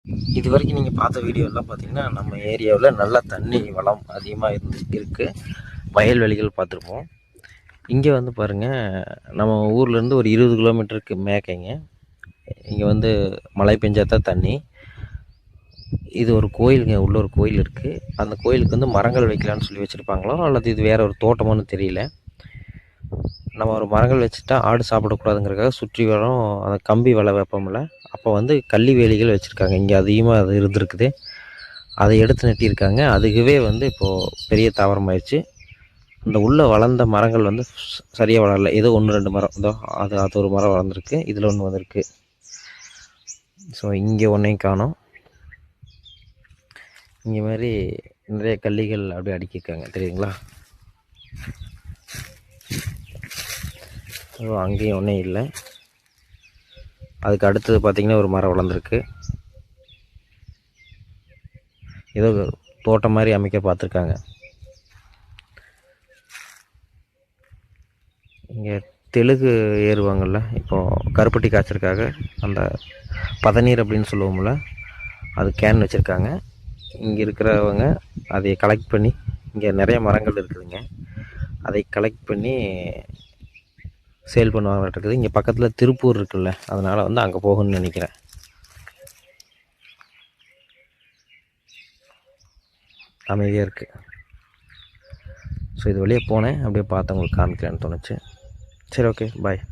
இது வரைக்கும் நீங்கள் பார்த்த வீடியோலாம் பார்த்தீங்கன்னா நம்ம ஏரியாவில் நல்லா தண்ணி வளம் அதிகமாக இருக்குது. வயல்வெளிகள் பார்த்துருப்போம். இங்கே வந்து பாருங்கள், நம்ம ஊர்லேருந்து ஒரு 20 கிலோமீட்டருக்கு மேற்கேங்க. இங்கே வந்து மழை பெஞ்சா தான் தண்ணி. இது ஒரு கோயிலுங்க, உள்ள ஒரு கோயில் இருக்குது. அந்த கோயிலுக்கு வந்து மரங்கள் வைக்கலான்னு சொல்லி வச்சுருப்பாங்களோ அல்லது இது வேறு ஒரு தோட்டமானு தெரியல. நம்ம ஒரு மரங்கள் வச்சுட்டா ஆடு சாப்பிடக்கூடாதுங்கிறதுக்காக சுற்றி வரும் அந்த கம்பி வலை வைப்போம்ல, அப்போ வந்து கள்ளி வேலிகள் வச்சுருக்காங்க. இங்கே அதிகமாக அது இருந்திருக்குது. அதை எடுத்து நட்டியிருக்காங்க. அதுவே வந்து இப்போது பெரிய தாவரமாயிடுச்சு. அந்த உள்ளே வளர்ந்த மரங்கள் வந்து சரியாக வளரல. ஏதோ 1 2 மரம், இதோ அது ஒரு மரம் வளர்ந்துருக்கு. இதில் ஒன்று வந்திருக்கு. ஸோ இங்கே ஒன்றையும் காணோம். இங்கே மாதிரி நிறைய கள்ளிகள் அப்படியே அடுக்கியிருக்காங்க, தெரியுங்களா? ஸோ அங்கேயும் ஒன்றும் இல்லை. அதுக்கு அடுத்தது பார்த்திங்கன்னா ஒரு மரம் வளர்ந்துருக்கு. ஏதோ தோட்டம் மாதிரி அமைக்க பார்த்துருக்காங்க. இங்கே தெலுங்கு ஏறுவாங்கள்ல, இப்போது கருப்பட்டி காய்ச்சறதுக்காக அந்த பதநீர் அப்படின்னு சொல்லுவோம்ல, அது கேன் வச்சுருக்காங்க. இங்கே இருக்கிறவங்க அதை கலெக்ட் பண்ணி, இங்கே நிறைய மரங்கள் இருக்குதுங்க, அதை கலெக்ட் பண்ணி சேல் பண்ணுவாங்கன்றது. இங்கே பக்கத்தில் திருப்பூர் இருக்குல்ல, அதனால் வந்து அங்கே போகணும்னு நினைக்கிறேன். அமைதியாக இருக்குது. ஸோ இது வழியாக போனேன், அப்படியே பார்த்து உங்களுக்கு காமிக்கலான்னு தோணுச்சு. சரி, ஓகே, பாய்.